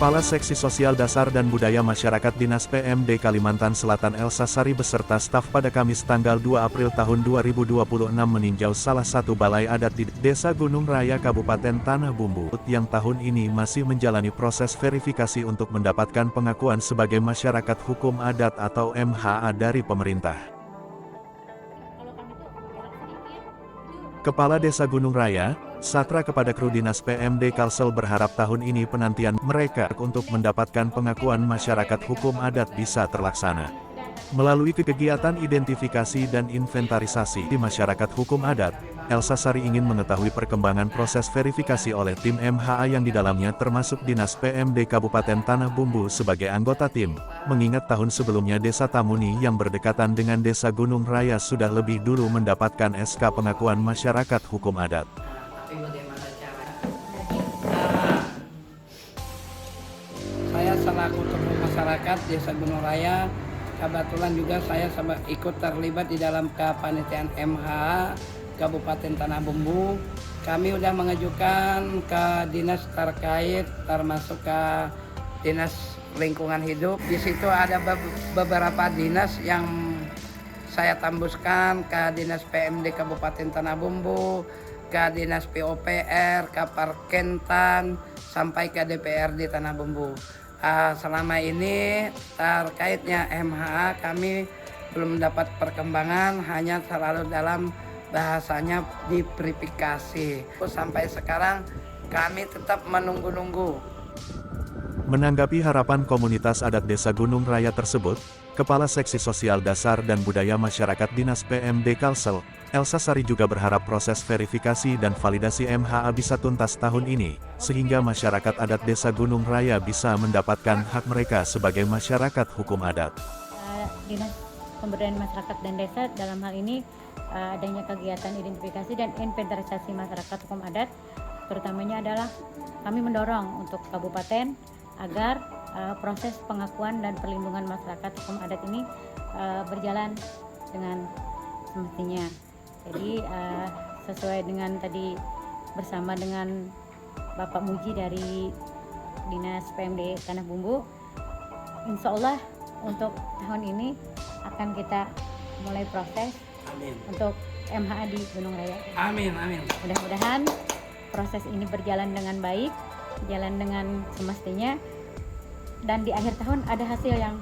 Kepala Seksi Sosial Dasar dan Budaya Masyarakat Dinas PMD Kalimantan Selatan Elsa Sari beserta staf pada Kamis tanggal 2 April tahun 2026 meninjau salah satu balai adat di Desa Gunung Raya Kabupaten Tanah Bumbu yang tahun ini masih menjalani proses verifikasi untuk mendapatkan pengakuan sebagai masyarakat hukum adat atau MHA dari pemerintah. Kepala Desa Gunung Raya, Satra kepada kru Dinas PMD Kalsel berharap tahun ini penantian mereka untuk mendapatkan pengakuan masyarakat hukum adat bisa terlaksana. Melalui kegiatan identifikasi dan inventarisasi di masyarakat hukum adat, Elsa Sari ingin mengetahui perkembangan proses verifikasi oleh tim MHA yang di dalamnya termasuk Dinas PMD Kabupaten Tanah Bumbu sebagai anggota tim, mengingat tahun sebelumnya Desa Tamuni yang berdekatan dengan Desa Gunung Raya sudah lebih dulu mendapatkan SK pengakuan masyarakat hukum adat. Bagaimana cara? Saya selaku tokoh masyarakat Desa Gunung Raya, kebetulan juga saya ikut terlibat di dalam kepanitiaan MHA Kabupaten Tanah Bumbu. Kami sudah mengajukan ke dinas terkait, termasuk ke Dinas Lingkungan Hidup. Di situ ada beberapa dinas yang saya tembuskan ke Dinas PMD Kabupaten Tanah Bumbu, ke Dinas PUPR, ke Parkentan, sampai ke DPRD Tanah Bumbu. Selama ini terkaitnya MHA kami belum mendapat perkembangan, hanya selalu dalam bahasanya diverifikasi. Sampai sekarang kami tetap menunggu-nunggu. Menanggapi harapan komunitas adat Desa Gunung Raya tersebut, Kepala Seksi Sosial Dasar dan Budaya Masyarakat Dinas PMD Kalsel, Elsa Sari juga berharap proses verifikasi dan validasi MHA bisa tuntas tahun ini, sehingga masyarakat adat Desa Gunung Raya bisa mendapatkan hak mereka sebagai masyarakat hukum adat. Dinas Pemberdayaan Masyarakat dan Desa dalam hal ini adanya kegiatan identifikasi dan inventarisasi masyarakat hukum adat, terutamanya adalah kami mendorong untuk kabupaten agar proses pengakuan dan perlindungan masyarakat hukum adat ini berjalan dengan semestinya. Jadi sesuai dengan tadi bersama dengan Bapak Muji dari Dinas PMD Tanah Bumbu, insya Allah untuk tahun ini akan kita mulai proses. Amin. Untuk MHA di Gunung Raya. Amin, amin. Mudah-mudahan proses ini berjalan dengan baik, berjalan dengan semestinya, dan di akhir tahun ada hasil yang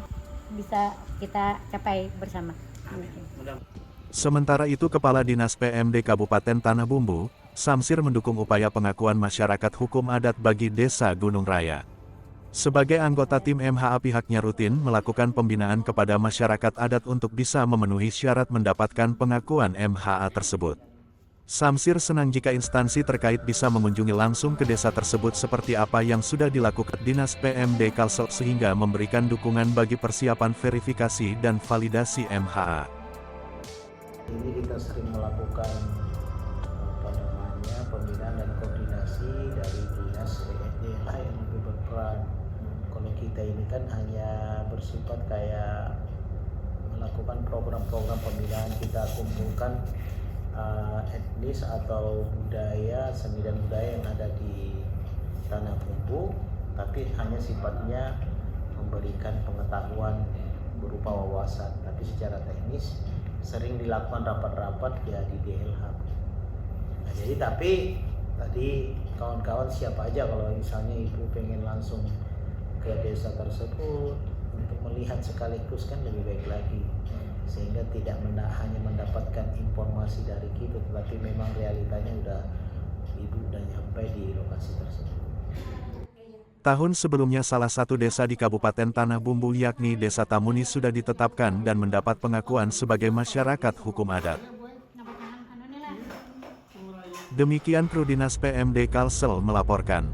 bisa kita capai bersama. Amin. Sementara itu Kepala Dinas PMD Kabupaten Tanah Bumbu, Samsir mendukung upaya pengakuan masyarakat hukum adat bagi Desa Gunung Raya. Sebagai anggota tim MHA pihaknya rutin melakukan pembinaan kepada masyarakat adat untuk bisa memenuhi syarat mendapatkan pengakuan MHA tersebut. Samsir senang jika instansi terkait bisa mengunjungi langsung ke desa tersebut seperti apa yang sudah dilakukan Dinas PMD Kalsel sehingga memberikan dukungan bagi persiapan verifikasi dan validasi MHA. Ini kita sering melakukan pembinaan dan koordinasi dari dinas PMDH yang lebih berperan. Kalau kita ini kan hanya bersifat kayak melakukan program-program pembinaan, kita kumpulkan etnis atau budaya, seni dan budaya yang ada di Tanah Bumbu, tapi hanya sifatnya memberikan pengetahuan berupa wawasan, tapi secara teknis sering dilakukan rapat-rapat ya di DLH. Nah, jadi tapi tadi kawan-kawan siapa aja kalau misalnya ibu pengen langsung ke desa tersebut untuk melihat sekaligus kan lebih baik lagi, sehingga tidak hanya mendapatkan informasi dari kita, tetapi memang realitanya ibu udah nyampe di lokasi tersebut. Tahun sebelumnya salah satu desa di Kabupaten Tanah Bumbu yakni Desa Tamuni sudah ditetapkan dan mendapat pengakuan sebagai masyarakat hukum adat. Demikian kru Dinas PMD Kalsel melaporkan.